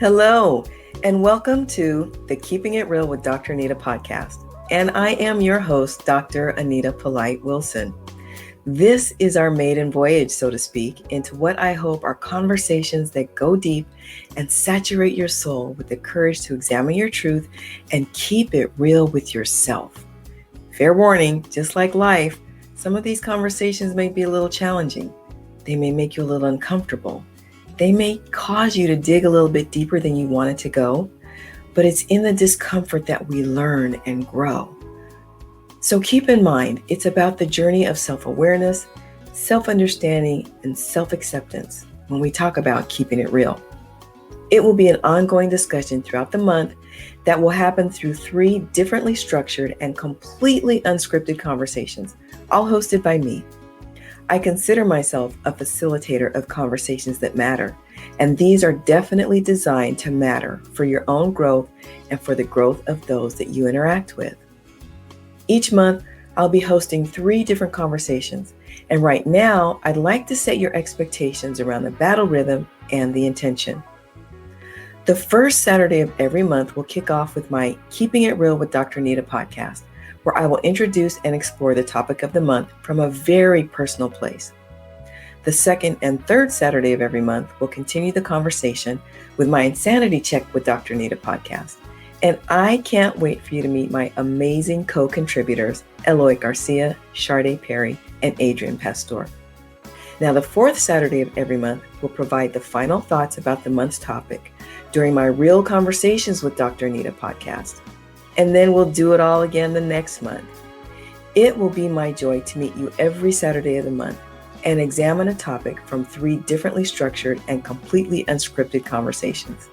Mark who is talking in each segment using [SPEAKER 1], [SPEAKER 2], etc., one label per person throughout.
[SPEAKER 1] Hello, and welcome to the Keeping It Real with Dr. Anita podcast. And I am your host, Dr. Anita Polite Wilson. This is our maiden voyage, so to speak, into what I hope are conversations that go deep and saturate your soul with the courage to examine your truth and keep it real with yourself. Fair warning, just like life, some of these conversations may be a little challenging. They may make you a little uncomfortable. They may cause you to dig a little bit deeper than you wanted to go, but it's in the discomfort that we learn and grow. So keep in mind, it's about the journey of self-awareness, self-understanding, and self-acceptance when we talk about keeping it real. It will be an ongoing discussion throughout the month that will happen through 3 differently structured and completely unscripted conversations, all hosted by me. I consider myself a facilitator of conversations that matter, and these are definitely designed to matter for your own growth and for the growth of those that you interact with. Each month, I'll be hosting 3 different conversations, and right now, I'd like to set your expectations around the battle rhythm and the intention. The first Saturday of every month will kick off with my Keeping It Real with Dr. Anita podcast, where I will introduce and explore the topic of the month from a very personal place. The second and third Saturday of every month will continue the conversation with my nSanity Check with Dr. Anita podcast. And I can't wait for you to meet my amazing co-contributors, Eloy Garcia, Sharday Perry, and Adrian Pastor. Now, the fourth Saturday of every month will provide the final thoughts about the month's topic during my Real Conversations with Dr. Anita podcast. And then we'll do it all again the next month. It will be my joy to meet you every Saturday of the month and examine a topic from 3 differently structured and completely unscripted conversations.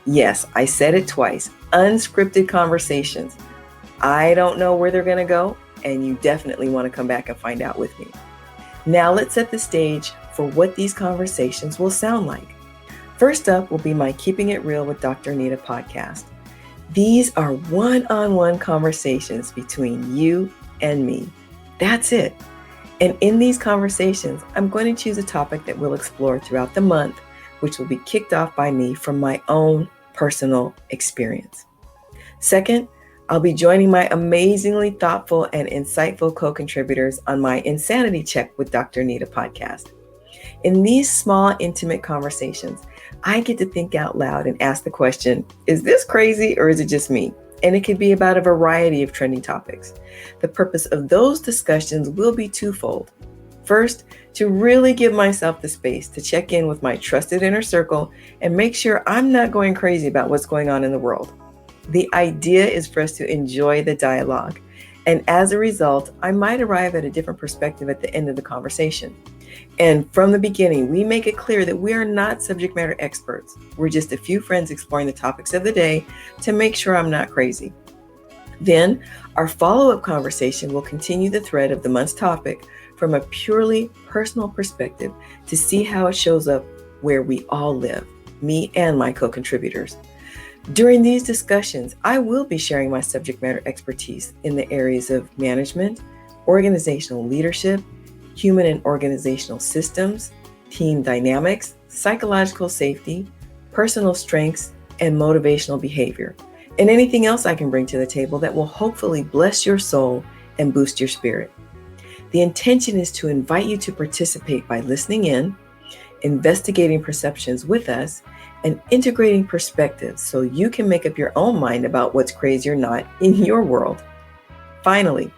[SPEAKER 1] Yes, I said it twice, unscripted conversations. I don't know where they're going to go, and you definitely want to come back and find out with me. Now let's set the stage for what these conversations will sound like. First up will be my Keeping It Real with Dr. Anita podcast. These are one-on-one conversations between you and me. That's it. And in these conversations, I'm going to choose a topic that we'll explore throughout the month, which will be kicked off by me from my own personal experience. Second, I'll be joining my amazingly thoughtful and insightful co-contributors on my nSanity Check with Dr. Anita podcast. In these small, intimate conversations, I get to think out loud and ask the question, is this crazy or is it just me? And it could be about a variety of trending topics. The purpose of those discussions will be twofold. First, to really give myself the space to check in with my trusted inner circle and make sure I'm not going crazy about what's going on in the world. The idea is for us to enjoy the dialogue. And as a result, I might arrive at a different perspective at the end of the conversation. And from the beginning, we make it clear that we are not subject matter experts. We're just a few friends exploring the topics of the day to make sure I'm not crazy. Then, our follow-up conversation will continue the thread of the month's topic from a purely personal perspective to see how it shows up where we all live, me and my co-contributors. During these discussions, I will be sharing my subject matter expertise in the areas of management, organizational leadership, human and organizational systems, team dynamics, psychological safety, personal strengths, and motivational behavior, and anything else I can bring to the table that will hopefully bless your soul and boost your spirit. The intention is to invite you to participate by listening in, investigating perceptions with us, and integrating perspectives so you can make up your own mind about what's crazy or not in your world. Finally,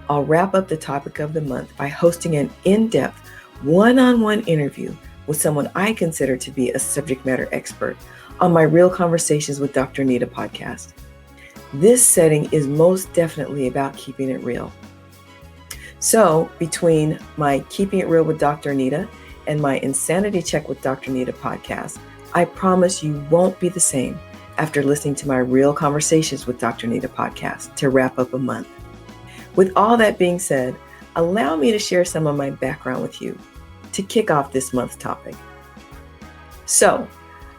[SPEAKER 1] I'll wrap up the topic of the month by hosting an in-depth, one-on-one interview with someone I consider to be a subject matter expert on my Real Conversations with Dr. Anita podcast. This setting is most definitely about keeping it real. So between my Keeping It Real with Dr. Anita and my nSanity Check with Dr. Anita podcast, I promise you won't be the same after listening to my Real Conversations with Dr. Anita podcast to wrap up a month. With all that being said, allow me to share some of my background with you to kick off this month's topic. So,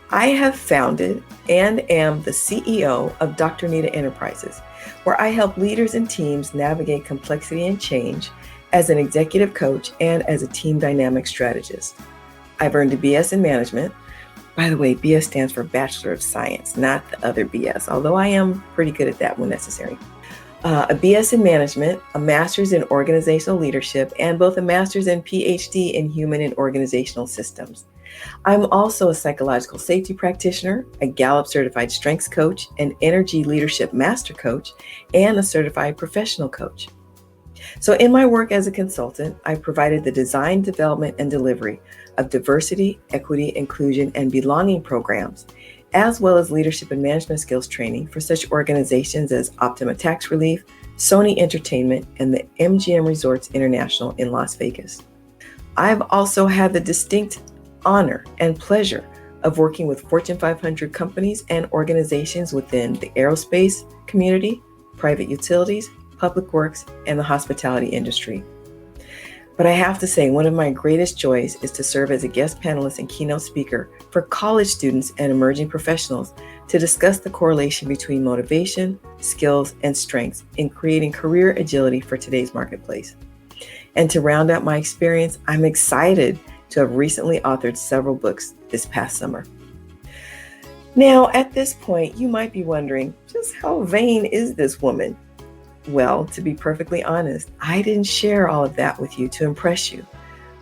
[SPEAKER 1] I have founded and am the CEO of Dr. Anita Enterprises, where I help leaders and teams navigate complexity and change as an executive coach and as a team dynamic strategist. I've earned a BS in management, By the way, BS stands for Bachelor of Science, not the other BS, although I am pretty good at that when necessary. A BS in Management, a Master's in Organizational Leadership, and both a Master's and Ph.D. in Human and Organizational Systems. I'm also a psychological safety practitioner, a Gallup certified strengths coach, an energy leadership master coach, and a certified professional coach. So in my work as a consultant, I provided the design, development, and delivery of diversity, equity, inclusion, and belonging programs, as well as leadership and management skills training for such organizations as Optima Tax Relief, Sony Entertainment, and the MGM Resorts International in Las Vegas. I've also had the distinct honor and pleasure of working with Fortune 500 companies and organizations within the aerospace community, private utilities, public works, and the hospitality industry. But I have to say, one of my greatest joys is to serve as a guest panelist and keynote speaker for college students and emerging professionals to discuss the correlation between motivation, skills, and strengths in creating career agility for today's marketplace. And to round out my experience, I'm excited to have recently authored several books this past summer. Now, at this point, you might be wondering, just how vain is this woman? Well, to be perfectly honest, I didn't share all of that with you to impress you,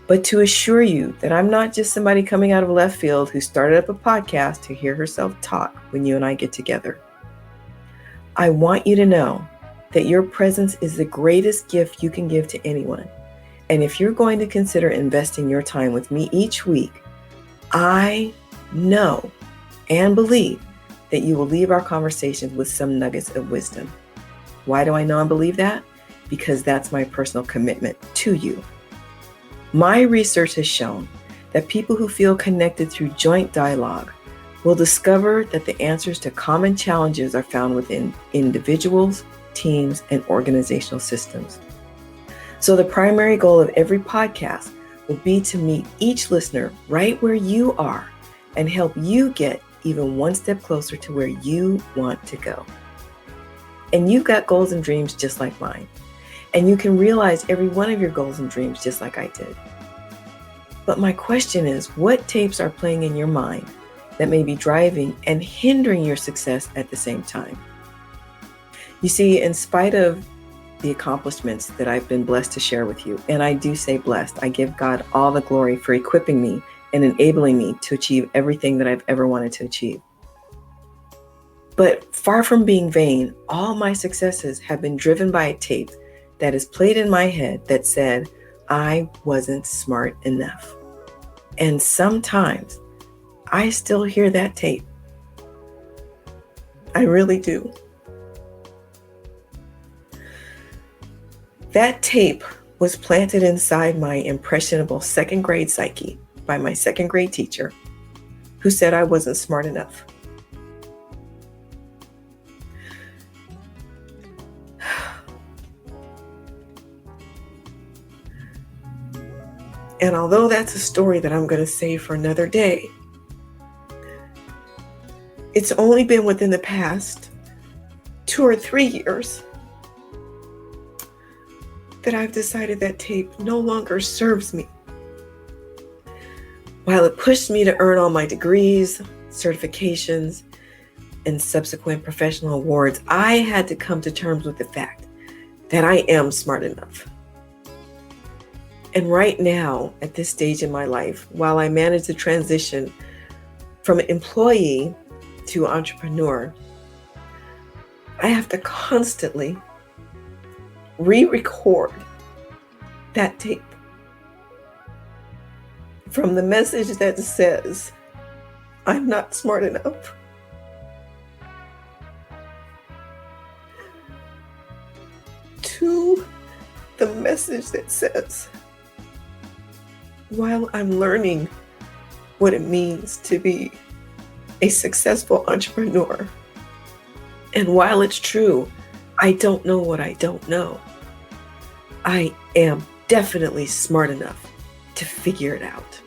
[SPEAKER 1] but to assure you that I'm not just somebody coming out of left field who started up a podcast to hear herself talk when you and I get together. I want you to know that your presence is the greatest gift you can give to anyone. And if you're going to consider investing your time with me each week, I know and believe that you will leave our conversations with some nuggets of wisdom. Why do I know and believe that? Because that's my personal commitment to you. My research has shown that people who feel connected through joint dialogue will discover that the answers to common challenges are found within individuals, teams, and organizational systems. So the primary goal of every podcast will be to meet each listener right where you are and help you get even one step closer to where you want to go. And you've got goals and dreams just like mine. And you can realize every one of your goals and dreams just like I did. But my question is, what tapes are playing in your mind that may be driving and hindering your success at the same time? You see, in spite of the accomplishments that I've been blessed to share with you, and I do say blessed, I give God all the glory for equipping me and enabling me to achieve everything that I've ever wanted to achieve. But far from being vain, all my successes have been driven by a tape that is played in my head that said, I wasn't smart enough. And sometimes I still hear that tape. I really do. That tape was planted inside my impressionable second grade psyche by my second grade teacher, who said I wasn't smart enough. And although that's a story that I'm going to save for another day, it's only been within the past 2 or 3 years that I've decided that tape no longer serves me. While it pushed me to earn all my degrees, certifications, and subsequent professional awards, I had to come to terms with the fact that I am smart enough. And right now, at this stage in my life, while I manage the transition from employee to entrepreneur, I have to constantly re-record that tape from the message that says, I'm not smart enough, to the message that says, while I'm learning what it means to be a successful entrepreneur, and while it's true, I don't know what I don't know, I am definitely smart enough to figure it out.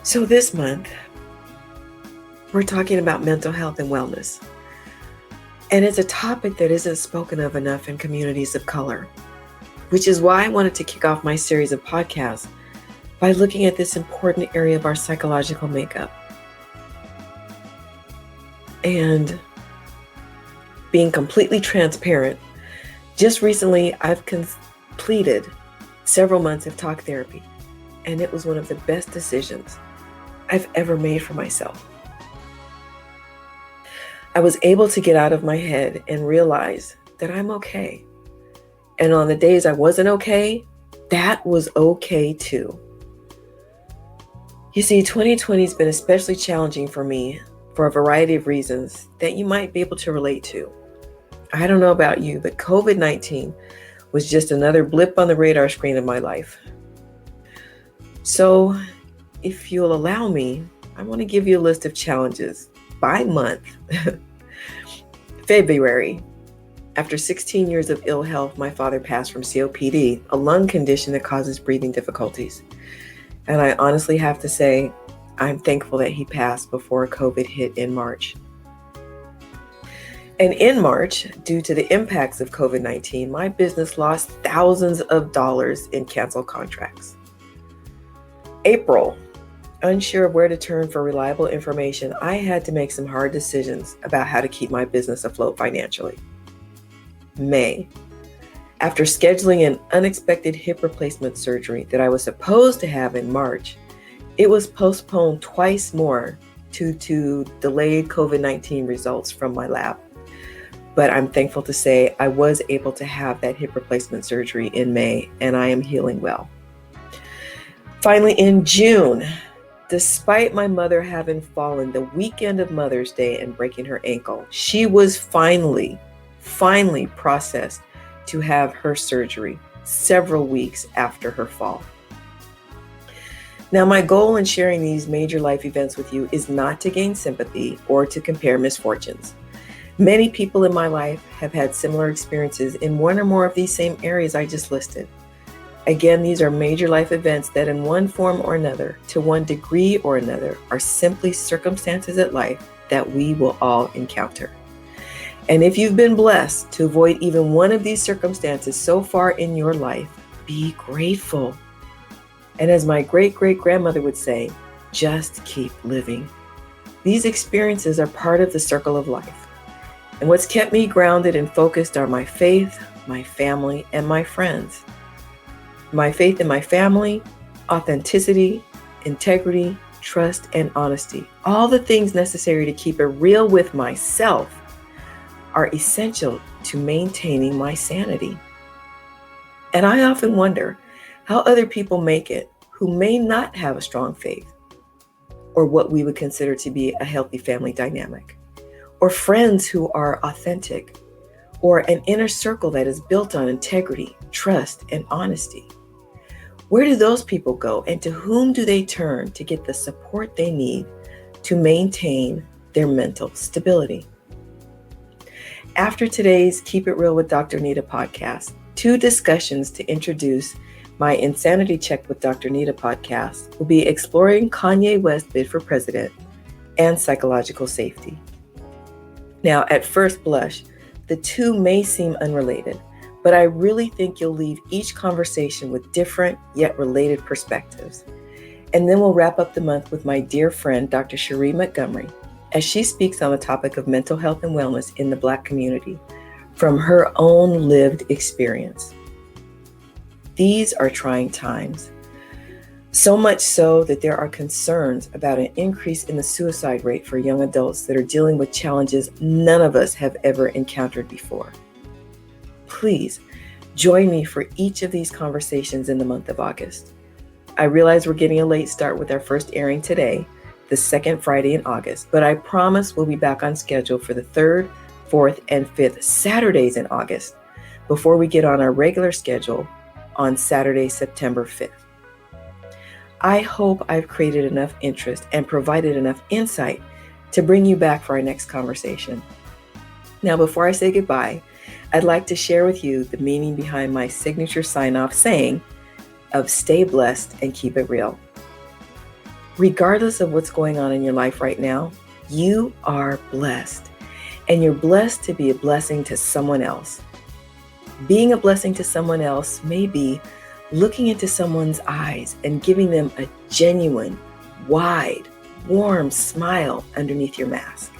[SPEAKER 1] So this month, we're talking about mental health and wellness. And it's a topic that isn't spoken of enough in communities of color, which is why I wanted to kick off my series of podcasts by looking at this important area of our psychological makeup and being completely transparent. Just recently, I've completed several months of talk therapy, and it was one of the best decisions I've ever made for myself. I was able to get out of my head and realize that I'm okay. And on the days I wasn't okay, that was okay too. You see, 2020 has been especially challenging for me for a variety of reasons that you might be able to relate to. I don't know about you, but COVID-19 was just another blip on the radar screen of my life. So if you'll allow me, I want to give you a list of challenges by month. February. After 16 years of ill health, my father passed from COPD, a lung condition that causes breathing difficulties. And I honestly have to say, I'm thankful that he passed before COVID hit in March. And in March, due to the impacts of COVID-19, my business lost thousands of dollars in canceled contracts. April, unsure of where to turn for reliable information, I had to make some hard decisions about how to keep my business afloat financially. May, after scheduling an unexpected hip replacement surgery that I was supposed to have in March, it was postponed twice more due to delayed COVID-19 results from my lab. But I'm thankful to say I was able to have that hip replacement surgery in May, and I am healing well. Finally, in June, despite my mother having fallen the weekend of Mother's Day and breaking her ankle, she was finally processed to have her surgery several weeks after her fall. Now, my goal in sharing these major life events with you is not to gain sympathy or to compare misfortunes. Many people in my life have had similar experiences in one or more of these same areas I just listed. Again, these are major life events that in one form or another, to one degree or another, are simply circumstances at life that we will all encounter. And if you've been blessed to avoid even one of these circumstances so far in your life, be grateful. And as my great-great-grandmother would say, just keep living. These experiences are part of the circle of life. And what's kept me grounded and focused are my faith, my family, and my friends. My faith in my family, authenticity, integrity, trust, and honesty. All the things necessary to keep it real with myself are essential to maintaining my sanity. And I often wonder how other people make it who may not have a strong faith, or what we would consider to be a healthy family dynamic, or friends who are authentic, or an inner circle that is built on integrity, trust, and honesty. Where do those people go, and to whom do they turn to get the support they need to maintain their mental stability? After today's Keep It Real with Dr. Anita podcast, 2 discussions to introduce my Insanity Check with Dr. Anita podcast will be exploring Kanye West's bid for president and psychological safety. Now, at first blush, the 2 may seem unrelated, but I really think you'll leave each conversation with different yet related perspectives. And then we'll wrap up the month with my dear friend, Dr. Cherie Montgomery, as she speaks on the topic of mental health and wellness in the Black community from her own lived experience. These are trying times, so much so that there are concerns about an increase in the suicide rate for young adults that are dealing with challenges none of us have ever encountered before. Please join me for each of these conversations in the month of August. I realize we're getting a late start with our first airing today, the second Friday in August, but I promise we'll be back on schedule for the 3rd, 4th, and 5th Saturdays in August before we get on our regular schedule on Saturday, September 5th. I hope I've created enough interest and provided enough insight to bring you back for our next conversation. Now, before I say goodbye, I'd like to share with you the meaning behind my signature sign-off saying of stay blessed and keep it real. Regardless of what's going on in your life right now, you are blessed, and you're blessed to be a blessing to someone else. Being a blessing to someone else may be looking into someone's eyes and giving them a genuine, wide, warm smile underneath your mask.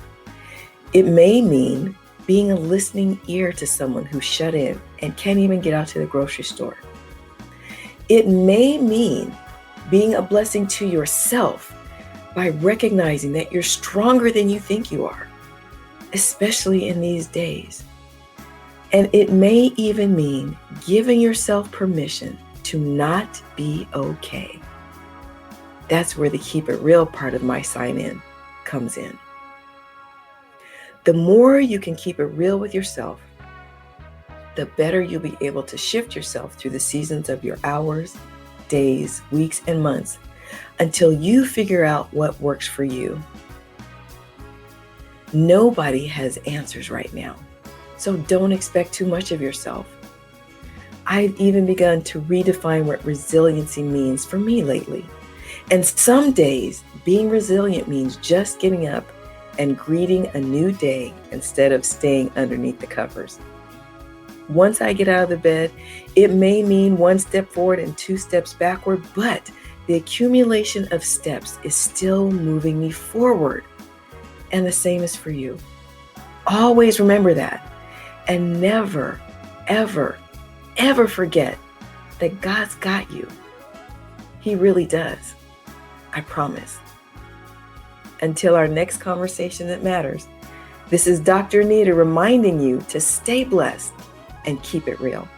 [SPEAKER 1] It may mean being a listening ear to someone who's shut in and can't even get out to the grocery store. It may mean being a blessing to yourself by recognizing that you're stronger than you think you are, especially in these days. And it may even mean giving yourself permission to not be okay. That's where the Keep It Real part of my sign-in comes in. The more you can keep it real with yourself, the better you'll be able to shift yourself through the seasons of your hours, days, weeks, and months until you figure out what works for you. Nobody has answers right now, so don't expect too much of yourself. I've even begun to redefine what resiliency means for me lately. And some days, being resilient means just getting up and greeting a new day instead of staying underneath the covers. Once I get out of the bed, it may mean 1 step forward and 2 steps backward, but the accumulation of steps is still moving me forward. And the same is for you. Always remember that. And never, ever, ever forget that God's got you. He really does. I promise. Until our next conversation that matters, this is Dr. Anita reminding you to stay blessed and keep it real.